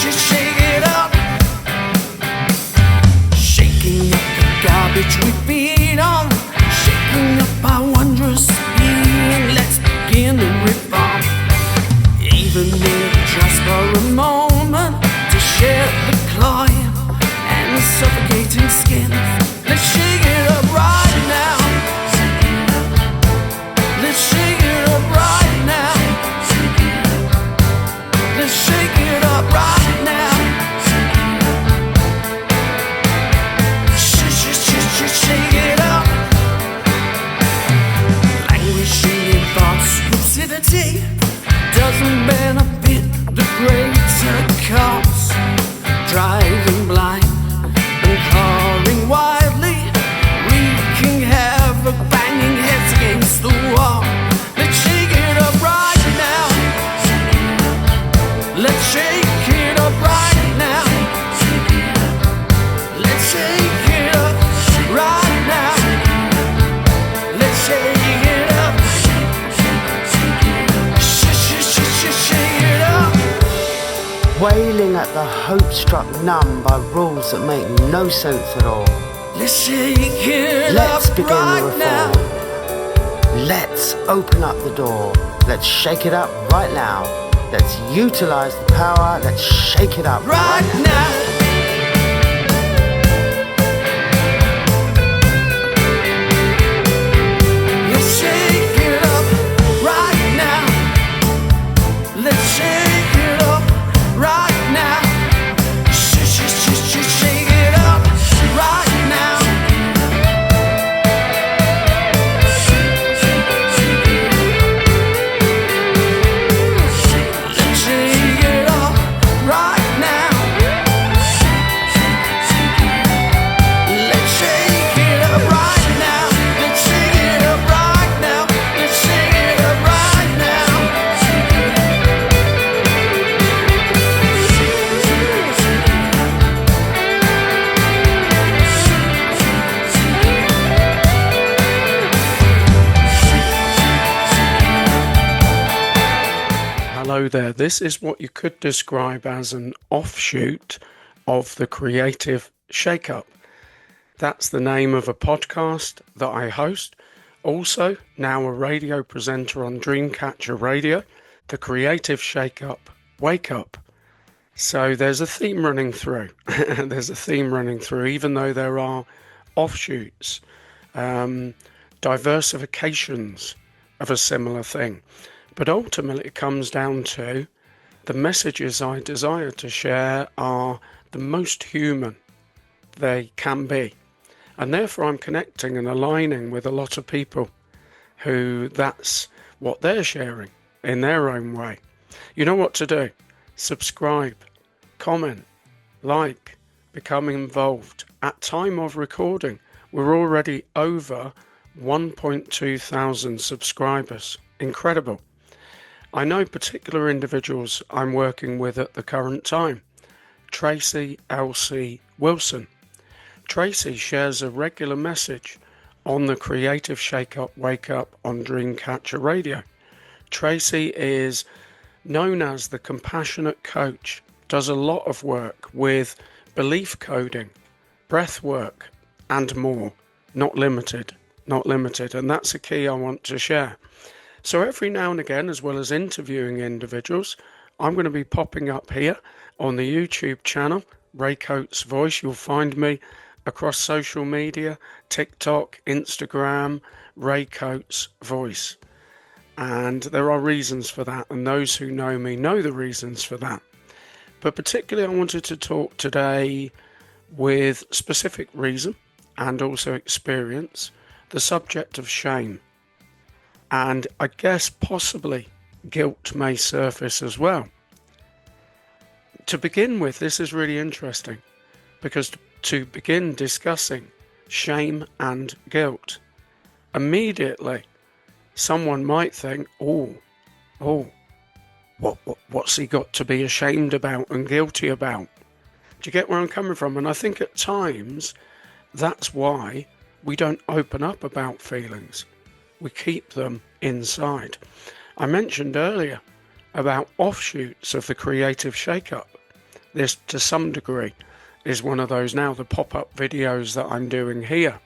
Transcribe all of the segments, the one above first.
Shake it up. Shaking up the garbage we feed on. Shaking up our wondrous being. Let's begin to reform. Even if just for a moment, to share the cloying and the suffocating skin. Let's shake it up right now. Let's shake it up right now. Let's shake it up right now. Shake it up. Languishing in thoughts, lucidity doesn't benefit the greater cause. Driving blind and clawing wildly, wreaking havoc, banging heads against the wall. Let's shake it up right now. Let's shake it up right now. Let's shake it up right now. Let's shake it up. Shake it up. Wailing at the hope struck numb by rules that make no sense at all. Let's shake it Let's up begin the right reform. now. Let's open up the door. Let's shake it up right now. Let's utilize the power. Let's shake it up Right now. Let's shake it up right now. Let's shake it up right now. Shake it up right now. Let's shake it up right now. Let's shake it up right now. Let's shake it up right now. Let's shake it up right now. Hello there. This is what you could describe as an offshoot of the Creative Shake-Up. That's the name of a podcast that I host. Also, now a radio presenter on Dreamcatcher Radio, the Creative Shake-Up Wake Up. So there's a theme running through. There's a theme running through, even though there are offshoots, diversifications of a similar thing. But ultimately it comes down to the messages I desire to share are the most human they can be. And therefore I'm connecting and aligning with a lot of people who that's what they're sharing in their own way. You know what to do. Subscribe, comment, like, become involved. At time of recording, we're already over 1.2 thousand subscribers. Incredible. I know particular individuals I'm working with at the current time. Tracy Elsie Wilson. Tracy shares a regular message on the Creative Shake-Up Wake Up on Dreamcatcher Radio. Tracy is known as the Compassionate Coach, does a lot of work with belief coding, breath work, and more. Not limited, and that's a key I want to share. So every now and again, as well as interviewing individuals, I'm going to be popping up here on the YouTube channel, Ray Coates Voice. You'll find me across social media, TikTok, Instagram, Ray Coates Voice. And there are reasons for that, and those who know me know the reasons for that. But particularly I wanted to talk today with specific reason and also experience, the subject of shame. And I guess possibly guilt may surface as well. To begin with, this is really interesting because to begin discussing shame and guilt, immediately someone might think, what's he got to be ashamed about and guilty about? Do you get where I'm coming from? And I think at times that's why we don't open up about feelings. We keep them inside. I mentioned earlier about offshoots of the Creative Shake-Up. This, to some degree, is one of those now, the pop-up videos that I'm doing here,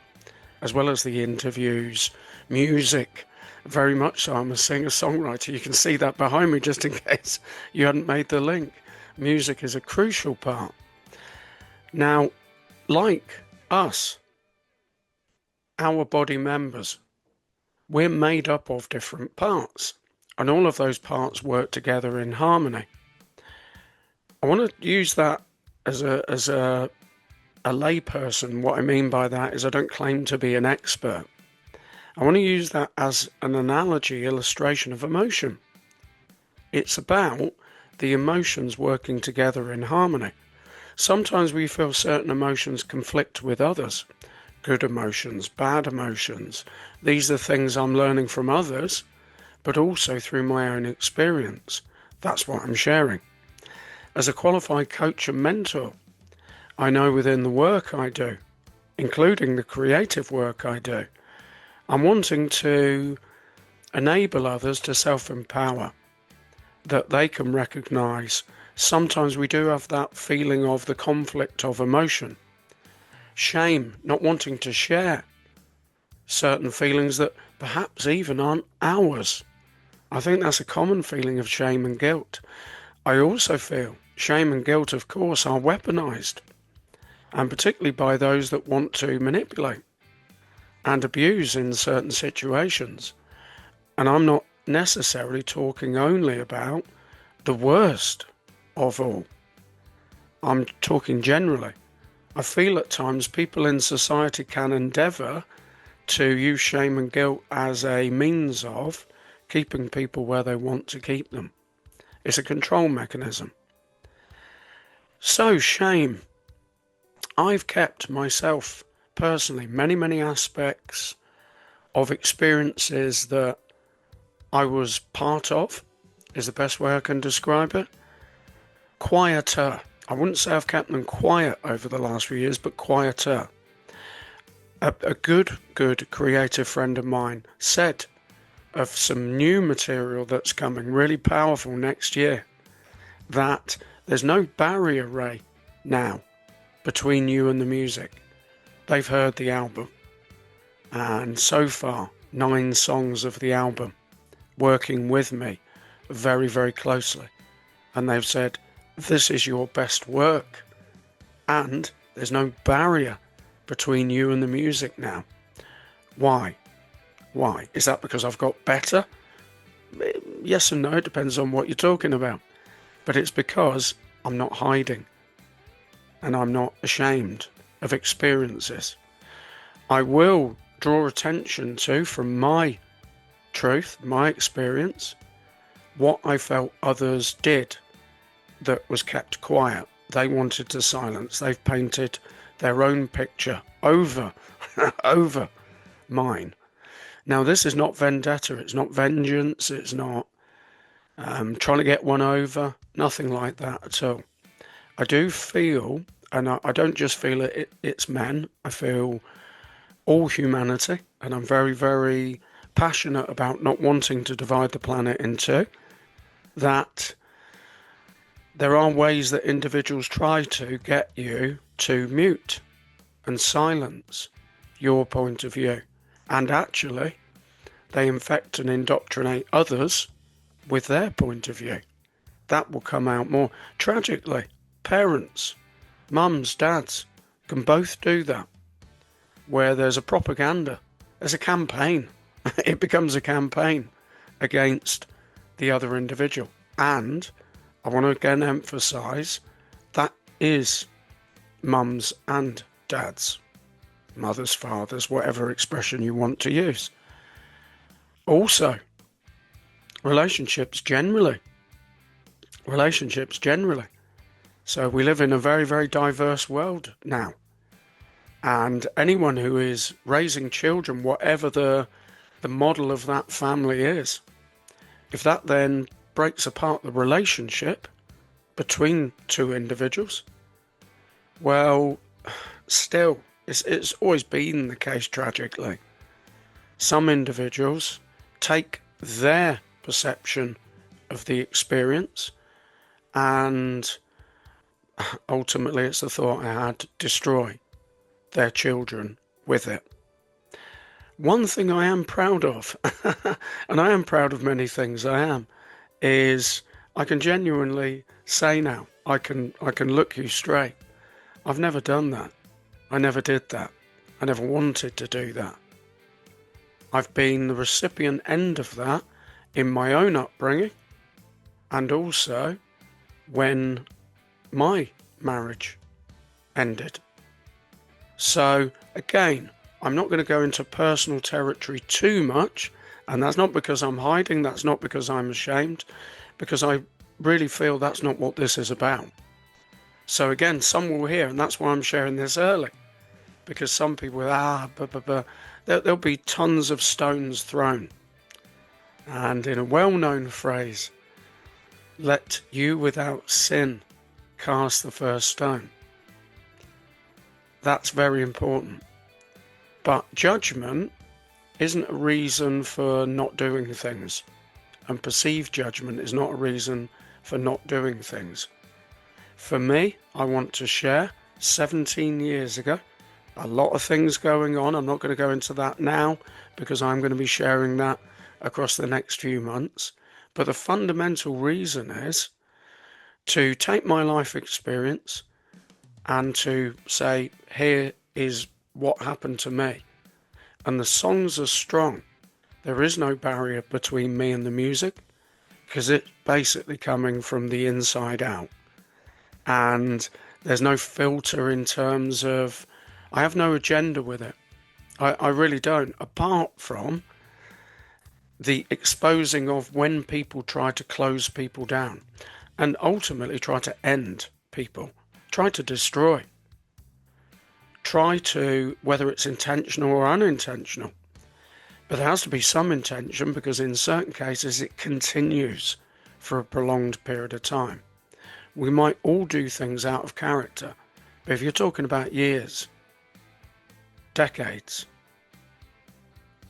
as well as the interviews, music. Very much so, I'm a singer-songwriter. You can see that behind me just in case you hadn't made the link. Music is a crucial part. Now, like us, our body members, we're made up of different parts, and all of those parts work together in harmony. I want to use that as a layperson. What I mean by that is I don't claim to be an expert. I want to use that as an analogy, illustration of emotion. It's about the emotions working together in harmony. Sometimes we feel certain emotions conflict with others. Good emotions, bad emotions. These are things I'm learning from others, but also through my own experience. That's what I'm sharing. As a qualified coach and mentor, I know within the work I do, including the creative work I do, I'm wanting to enable others to self-empower, that they can recognise sometimes we do have that feeling of the conflict of emotion. Shame, not wanting to share certain feelings that perhaps even aren't ours. I think that's a common feeling of shame and guilt. I also feel shame and guilt, of course, are weaponised, and particularly by those that want to manipulate and abuse in certain situations. And I'm not necessarily talking only about the worst of all. I'm talking generally. I feel at times people in society can endeavour to use shame and guilt as a means of keeping people where they want to keep them. It's a control mechanism. So shame. I've kept myself personally many aspects of experiences that I was part of, is the best way I can describe it. Quieter. I wouldn't say I've kept them quiet over the last few years, but quieter. A good creative friend of mine said of some new material that's coming, really powerful next year, that there's no barrier, Ray, now between you and the music. They've heard the album, and so far 9 songs of the album working with me very closely, and they've said this is your best work, and there's no barrier between you and the music now. Why? Is that because I've got better? Yes and no, it depends on what you're talking about. But it's because I'm not hiding, and I'm not ashamed of experiences. I will draw attention to, from my truth, my experience, what I felt others did that was kept quiet. They wanted to silence. They've painted their own picture over mine. Now, this is not vendetta, it's not vengeance, it's not trying to get one over, nothing like that at all. I do feel, and I don't just feel it's men, I feel all humanity, and I'm very passionate about not wanting to divide the planet in two, that there are ways that individuals try to get you to mute and silence your point of view. And actually, they infect and indoctrinate others with their point of view. That will come out more. Tragically, parents, mums, dads can both do that. Where there's a propaganda, there's a campaign. It becomes a campaign against the other individual. And I want to again emphasise that is mums and dads, mothers, fathers, whatever expression you want to use. Also, relationships generally. So we live in a very diverse world now. And anyone who is raising children, whatever the model of that family is, if that then breaks apart the relationship between two individuals, well, still, it's always been the case, tragically. Some individuals take their perception of the experience and ultimately it's the thought I had, destroy their children with it. One thing I am proud of, and I am proud of many things I am, is I can genuinely say now, I can look you straight. I've never done that. I never did that. I never wanted to do that. I've been the recipient end of that in my own upbringing, and also when my marriage ended. So again, I'm not going to go into personal territory too much, and that's not because I'm hiding, that's not because I'm ashamed, because I really feel that's not what this is about. So again, some will hear, and that's why I'm sharing this early, because some people, there'll be tons of stones thrown. And in a well-known phrase, let you without sin cast the first stone. That's very important. But judgment isn't a reason for not doing things, and perceived judgment is not a reason for not doing things. For me, I want to share 17 years ago, a lot of things going on. I'm not going to go into that now because I'm going to be sharing that across the next few months. But the fundamental reason is to take my life experience and to say, here is what happened to me. And the songs are strong. There is no barrier between me and the music because it's basically coming from the inside out. And there's no filter in terms of, I have no agenda with it. I really don't, apart from the exposing of when people try to close people down and ultimately try to end people, try to destroy, try to, whether it's intentional or unintentional. But there has to be some intention because in certain cases it continues for a prolonged period of time. We might all do things out of character, but if you're talking about years, decades,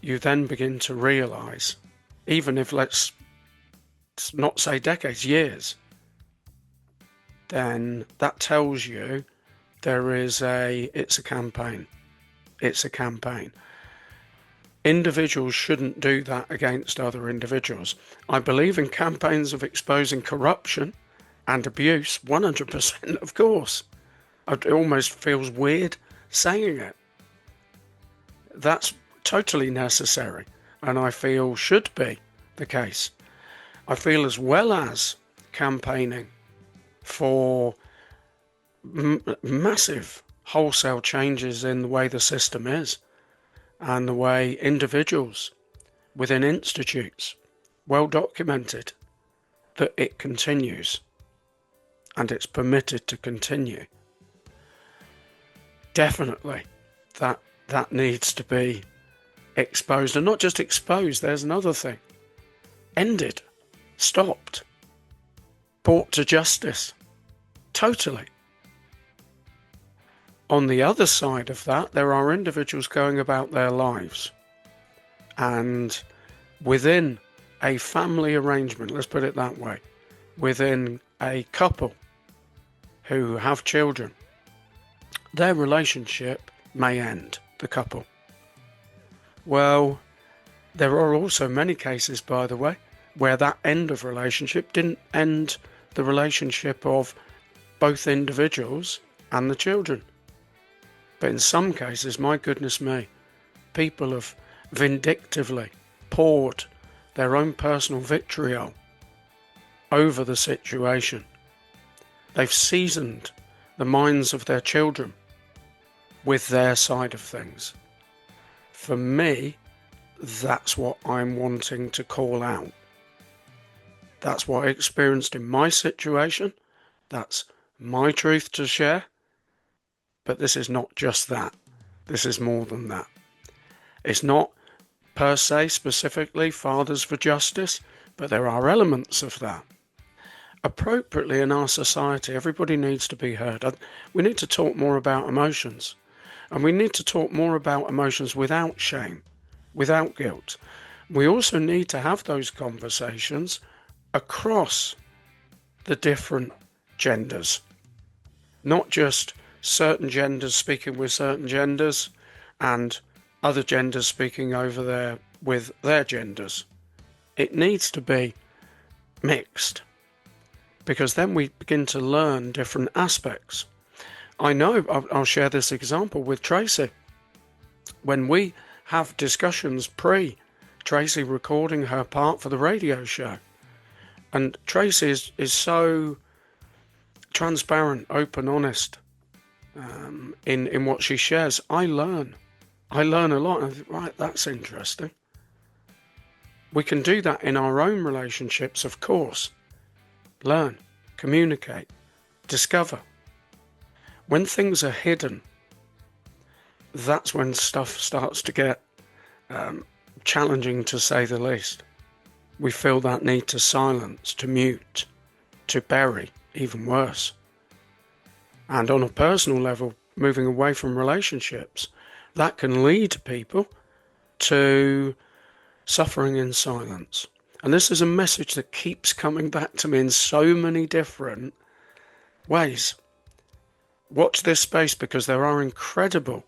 you then begin to realise, even if let's not say decades, years, then that tells you it's a campaign. It's a campaign. Individuals shouldn't do that against other individuals. I believe in campaigns of exposing corruption and abuse, 100%, of course. It almost feels weird saying it. That's totally necessary, and I feel should be the case. I feel as well as campaigning for massive wholesale changes in the way the system is and the way individuals within institutes, well documented, that it continues and it's permitted to continue. Definitely that needs to be exposed, and not just exposed, there's another thing. Ended, stopped, brought to justice, totally. On the other side of that, there are individuals going about their lives, and within a family arrangement, let's put it that way, within a couple who have children, their relationship may end, the couple. Well, there are also many cases, by the way, where that end of relationship didn't end the relationship of both individuals and the children. But in some cases, my goodness me, people have vindictively poured their own personal vitriol over the situation. They've seasoned the minds of their children with their side of things. For me, that's what I'm wanting to call out. That's what I experienced in my situation. That's my truth to share. But this is not just that. This is more than that. It's not per se specifically Fathers for Justice, but there are elements of that. Appropriately in our society, everybody needs to be heard. We need to talk more about emotions. And we need to talk more about emotions without shame, without guilt. We also need to have those conversations across the different genders. not just certain genders speaking with certain genders and other genders speaking over there with their genders. It needs to be mixed, because then we begin to learn different aspects. I know, I'll share this example with Tracy. When we have discussions Tracy recording her part for the radio show, and Tracy is so transparent, open, honest in what she shares, I learn a lot. I think, right, that's interesting. We can do that in our own relationships, of course. Learn, communicate, discover. When things are hidden, that's when stuff starts to get challenging, to say the least. We feel that need to silence, to mute, to bury, even worse. And on a personal level, moving away from relationships, that can lead people to suffering in silence. And this is a message that keeps coming back to me in so many different ways. Watch this space, because there are incredible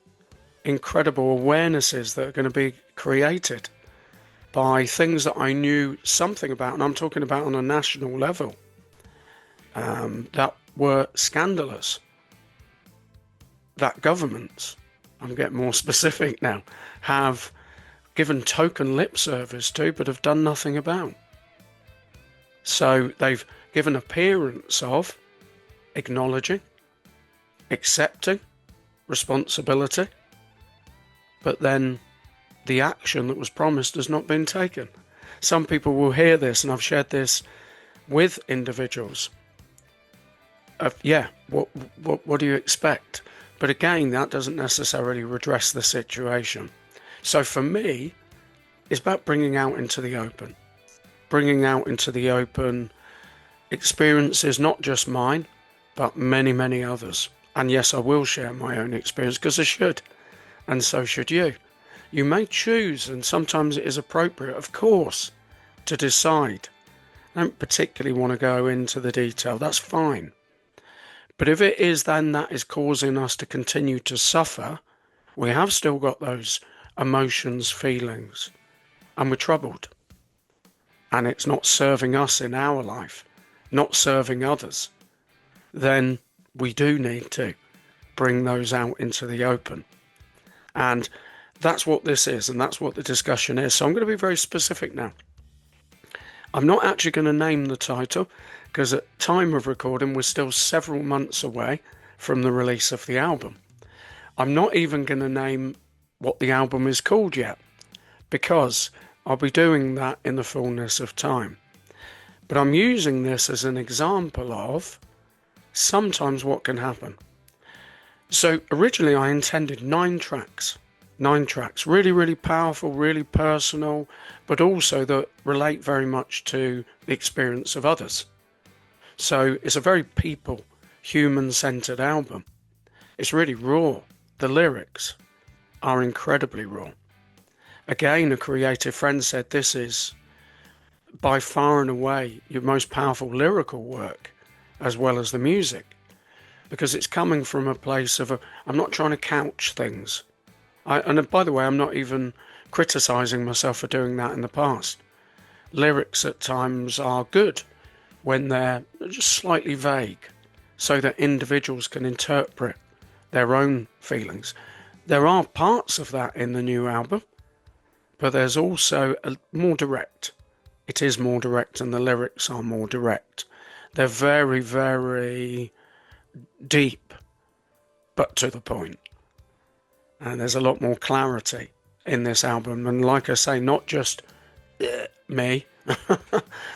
awarenesses that are going to be created by things that I knew something about, and I'm talking about on a national level, that were scandalous, that governments, I'm getting more specific now, have given token lip service to, but have done nothing about. So they've given appearance of acknowledging, accepting responsibility, but then the action that was promised has not been taken. Some people will hear this, and I've shared this with individuals. What do you expect? But again, that doesn't necessarily redress the situation. So for me, it's about bringing out into the open experiences, not just mine, but many, many others. And yes, I will share my own experience, because I should, and so should you. You may choose, and sometimes it is appropriate, of course, to decide. I don't particularly want to go into the detail, that's fine. But if it is then that is causing us to continue to suffer, we have still got those emotions, feelings, and we're troubled. And it's not serving us in our life, not serving others, then we do need to bring those out into the open. And that's what this is, and that's what the discussion is. So I'm going to be very specific now. I'm not actually going to name the title, because at time of recording we're still several months away from the release of the album. I'm not even going to name what the album is called yet, because I'll be doing that in the fullness of time. But I'm using this as an example of sometimes what can happen. So originally I intended 9 tracks, really, really powerful, really personal, but also that relate very much to the experience of others. So it's a very people, human-centered album. It's really raw. The lyrics are incredibly raw. Again, a creative friend said this is by far and away your most powerful lyrical work, as well as the music, because it's coming from a place of I'm not trying to couch things. And by the way, I'm not even criticizing myself for doing that in the past. Lyrics at times are good when they're just slightly vague, so that individuals can interpret their own feelings. There are parts of that in the new album, but there's also a more direct. It is more direct, and the lyrics are more direct. They're very, very deep, but to the point. And there's a lot more clarity in this album. And like I say, not just me,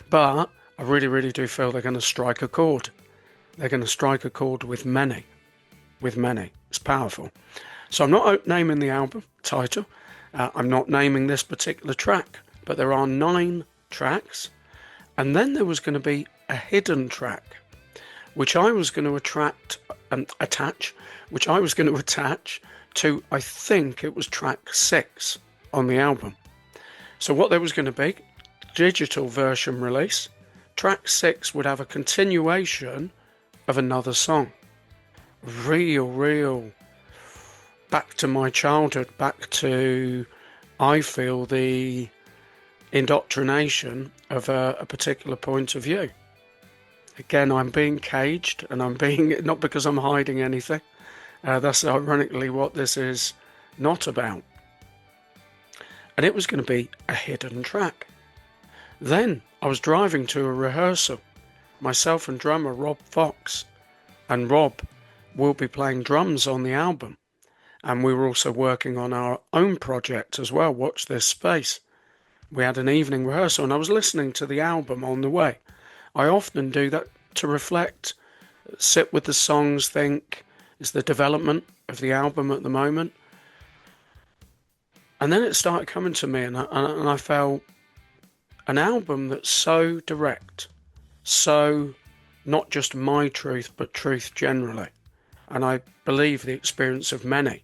but I really, really do feel they're going to strike a chord. They're going to strike a chord with many. It's powerful. So I'm not naming the album title. I'm not naming this particular track, but there are 9 tracks. And then there was going to be a hidden track, which I was going to attach to, I think it was track 6 on the album. So what there was going to be, digital version release, track 6 would have a continuation of another song. real back to my childhood, back to, I feel, the indoctrination of a particular point of view. Again, I'm being caged, and I'm being, not because I'm hiding anything. That's ironically what this is not about. And it was going to be a hidden track. Then I was driving to a rehearsal, myself and drummer Rob Fox, and Rob will be playing drums on the album. And we were also working on our own project as well, Watch This Space. We had an evening rehearsal, and I was listening to the album on the way. I often do that to reflect, sit with the songs, think, is the development of the album at the moment. And then it started coming to me, and I felt an album that's so direct, so not just my truth, but truth generally. And I believe the experience of many,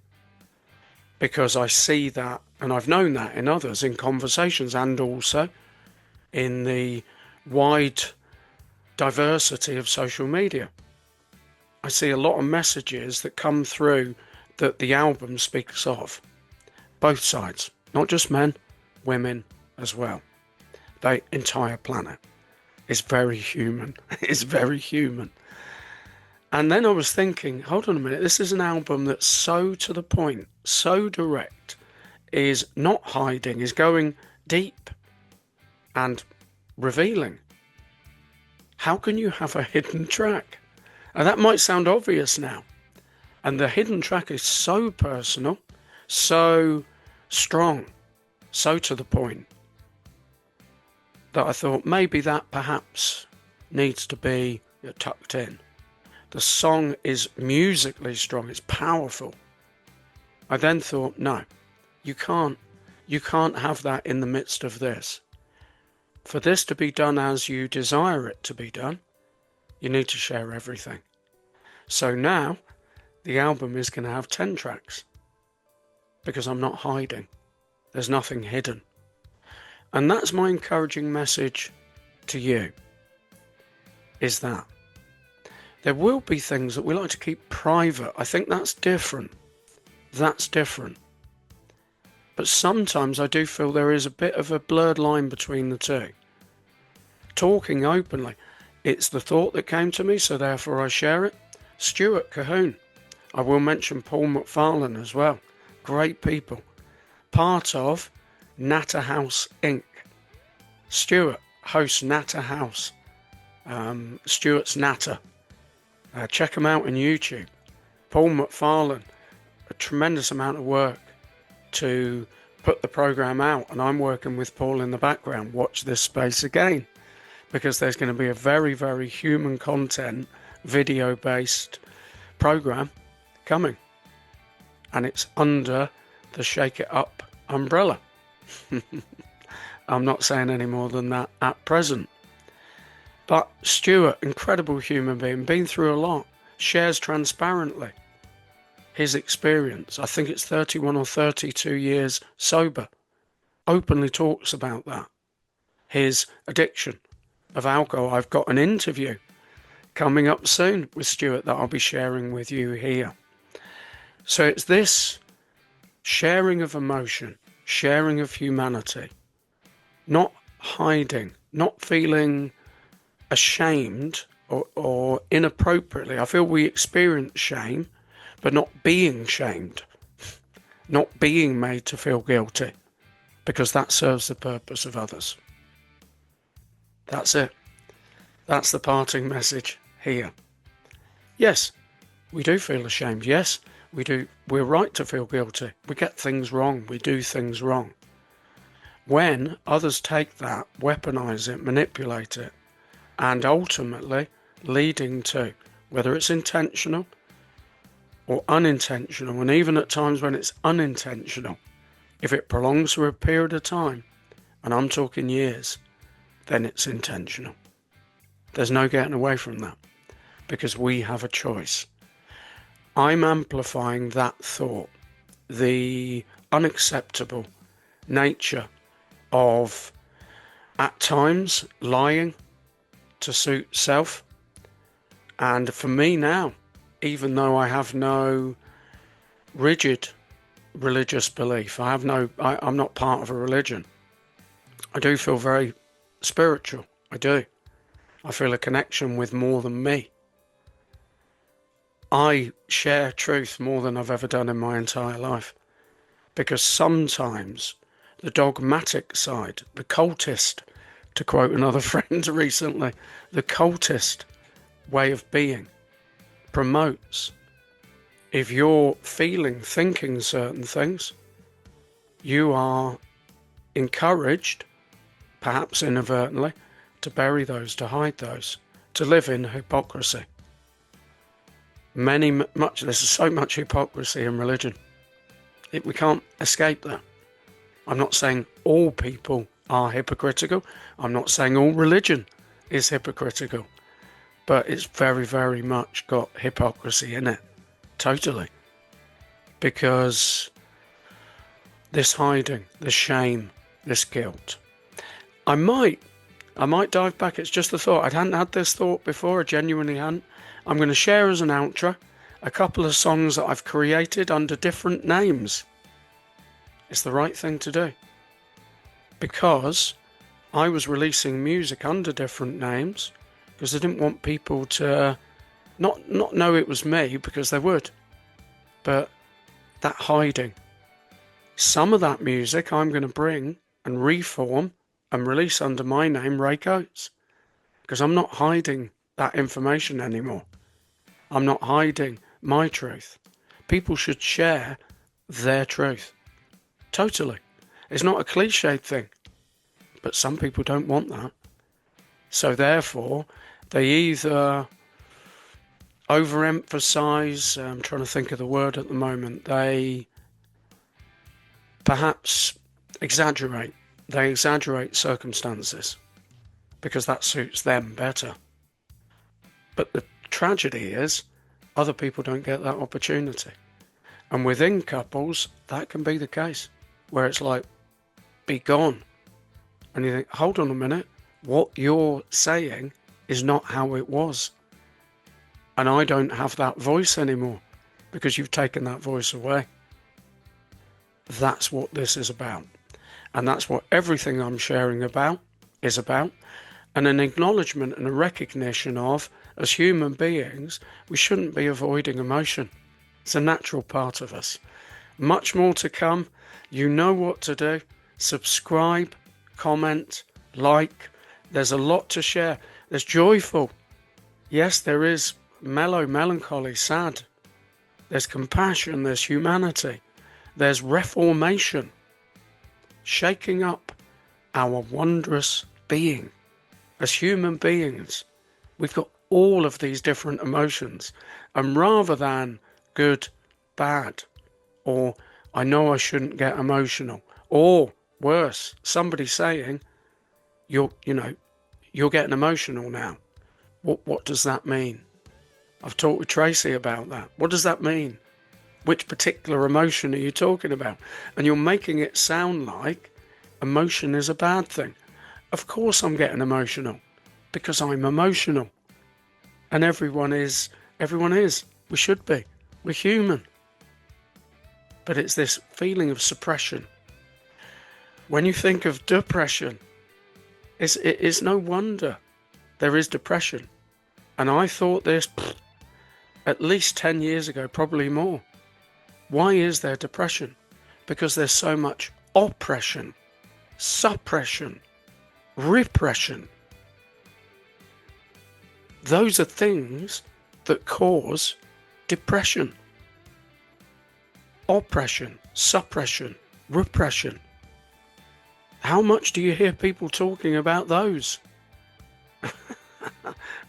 because I see that, and I've known that in others, in conversations, and also in the wide diversity of social media. I see a lot of messages that come through that the album speaks of. Both sides, not just men, women as well. The entire planet is very human. It's very human. And then I was thinking, hold on a minute, this is an album that's so to the point, so direct, is not hiding, is going deep and revealing. How can you have a hidden track? And that might sound obvious now. And the hidden track is so personal, so strong, so to the point, that I thought maybe that perhaps needs to be tucked in. The song is musically strong, it's powerful. I then thought, no, you can't have that in the midst of this. For this to be done as you desire it to be done, you need to share everything. So now, the album is going to have 10 tracks, because I'm not hiding. There's nothing hidden. And that's my encouraging message to you, is that there will be things that we like to keep private. I think that's different. That's different. But sometimes I do feel there is a bit of a blurred line between the two. Talking openly, it's the thought that came to me, so therefore I share it. Stuart Cahoon. I will mention Paul McFarlane as well. Great people. Part of Natter House Inc. Stuart hosts Natter House. Stuart's Natter. Check him out on YouTube. Paul McFarlane, a tremendous amount of work to put the program out, and I'm working with Paul in the background. Watch this space again, because there's going to be a very, very human content, video-based program coming, and it's under the Shake It Up umbrella. I'm not saying any more than that at present. But Stuart, incredible human being, been through a lot, shares transparently his experience. I think it's 31 or 32 years sober. Openly talks about that. His addiction of alcohol. I've got an interview coming up soon with Stuart that I'll be sharing with you here. So it's this sharing of emotion, sharing of humanity, not hiding, not feeling ashamed or inappropriately. I feel we experience shame, but not being shamed, not being made to feel guilty, because that serves the purpose of others. That's it. That's the parting message here. Yes, we do feel ashamed. Yes, we do. We're right to feel guilty. We get things wrong. We do things wrong. When others take that, weaponize it, manipulate it, and ultimately leading to, whether it's intentional or unintentional, and even at times when it's unintentional, if it prolongs for a period of time, and I'm talking years, then it's intentional. There's no getting away from that, because we have a choice. I'm amplifying that thought, the unacceptable nature of, at times, lying to suit self. And for me now, even though I have no rigid religious belief. I'm not part of a religion. I do feel very spiritual. I do. I feel a connection with more than me. I share truth more than I've ever done in my entire life. Because sometimes the dogmatic side, the cultist, to quote another friend recently, the cultist way of being promotes, if you're feeling, thinking certain things, you are encouraged, perhaps inadvertently, to bury those, to hide those, to live in hypocrisy. There's so much hypocrisy in religion. We can't escape that. I'm not saying all people are hypocritical. I'm not saying all religion is hypocritical. But it's very, very much got hypocrisy in it. Totally. Because this hiding, this shame, this guilt. I might dive back. It's just a thought. I hadn't had this thought before. I genuinely hadn't. I'm going to share as an outro a couple of songs that I've created under different names. It's the right thing to do. Because I was releasing music under different names because I didn't want people to not know it was me, because they would. But that hiding. Some of that music I'm going to bring and reform and release under my name, Ray Coates. Because I'm not hiding that information anymore. I'm not hiding my truth. People should share their truth. Totally. It's not a cliched thing. But some people don't want that. So therefore, they either overemphasize, I'm trying to think of the word at the moment, they perhaps exaggerate. They exaggerate circumstances because that suits them better. But the tragedy is other people don't get that opportunity. And within couples, that can be the case, where it's like, be gone. And you think, hold on a minute, what you're saying is not how it was. And I don't have that voice anymore because you've taken that voice away. That's what this is about. And that's what everything I'm sharing about is about. And an acknowledgement and a recognition of, as human beings, we shouldn't be avoiding emotion. It's a natural part of us. Much more to come. You know what to do. Subscribe, comment, like. There's a lot to share. There's joyful. Yes, there is mellow, melancholy, sad. There's compassion, there's humanity. There's reformation. Shaking up our wondrous being. As human beings, we've got all of these different emotions. And rather than good, bad, or I know I shouldn't get emotional, or worse, somebody saying, you're getting emotional now. What does that mean? I've talked with Tracy about that. What does that mean? Which particular emotion are you talking about? And you're making it sound like emotion is a bad thing. Of course I'm getting emotional because I'm emotional. And everyone is. We should be. We're human. But it's this feeling of suppression. When you think of depression, it's no wonder there is depression. And I thought this at least 10 years ago, probably more. Why is there depression? Because there's so much oppression, suppression, repression. Those are things that cause depression. Oppression, suppression, repression. How much do you hear people talking about those?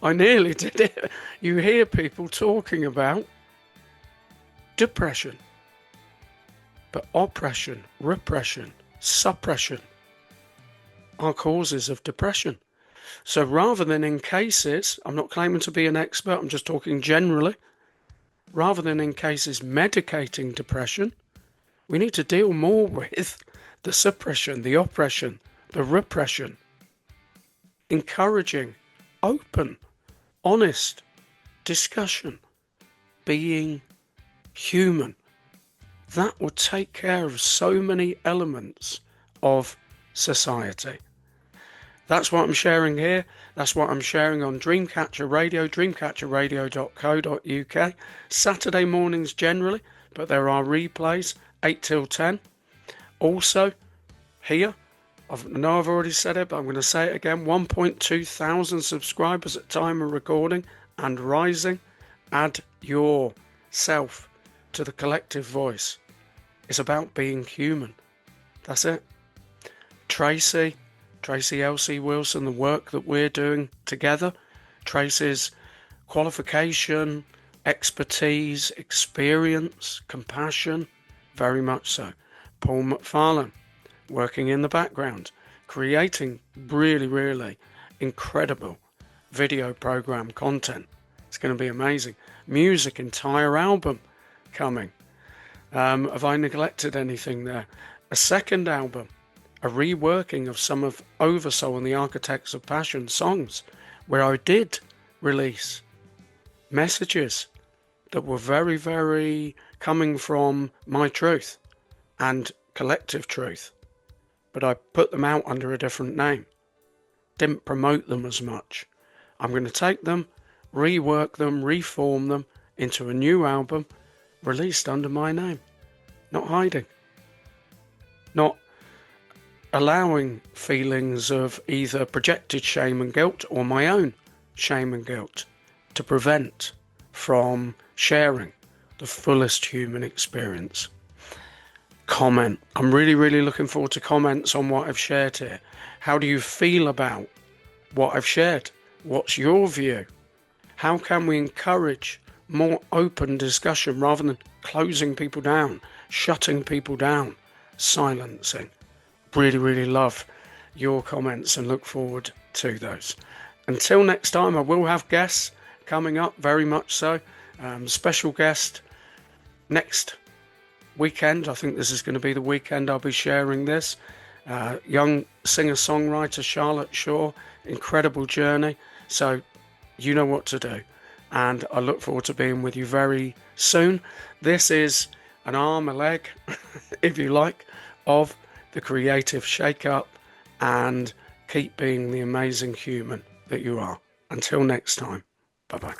I nearly did it. You hear people talking about depression. But oppression, repression, suppression are causes of depression. So rather than in cases, I'm not claiming to be an expert, I'm just talking generally, rather than in cases medicating depression, we need to deal more with the suppression, the oppression, the repression, encouraging open, honest discussion being human. That would take care of so many elements of society. That's what I'm sharing here. That's what I'm sharing on Dreamcatcher Radio, dreamcatcherradio.co.uk. Saturday mornings generally, but there are replays, 8 till 10. Also, here, I know I've already said it, but I'm going to say it again, 1.2 thousand subscribers at time of recording and rising. Add yourself to the collective voice. It's about being human. That's it. Tracy L.C. Wilson, the work that we're doing together, Tracy's qualification, expertise, experience, compassion, very much so. Paul McFarlane, working in the background, creating really, really incredible video program content. It's going to be amazing. Music, entire album coming. Have I neglected anything there? A second album, a reworking of some of Oversoul and the Architects of Passion songs, where I did release messages that were very, very coming from my truth and collective truth. But I put them out under a different name. Didn't promote them as much. I'm going to take them, rework them, reform them into a new album released under my name. Not hiding. Not allowing feelings of either projected shame and guilt or my own shame and guilt to prevent from sharing the fullest human experience. Comment. I'm really, really looking forward to comments on what I've shared here. How do you feel about what I've shared? What's your view? How can we encourage more open discussion rather than closing people down, shutting people down, silencing? Really, really love your comments and look forward to those. Until next time, I will have guests coming up, very much so. Special guest next weekend. I think this is going to be the weekend I'll be sharing this. Young singer-songwriter Charlotte Shaw, incredible journey. So you know what to do. And I look forward to being with you very soon. This is an arm, a leg, if you like, of the creative shake-up, and keep being the amazing human that you are. Until next time, bye-bye.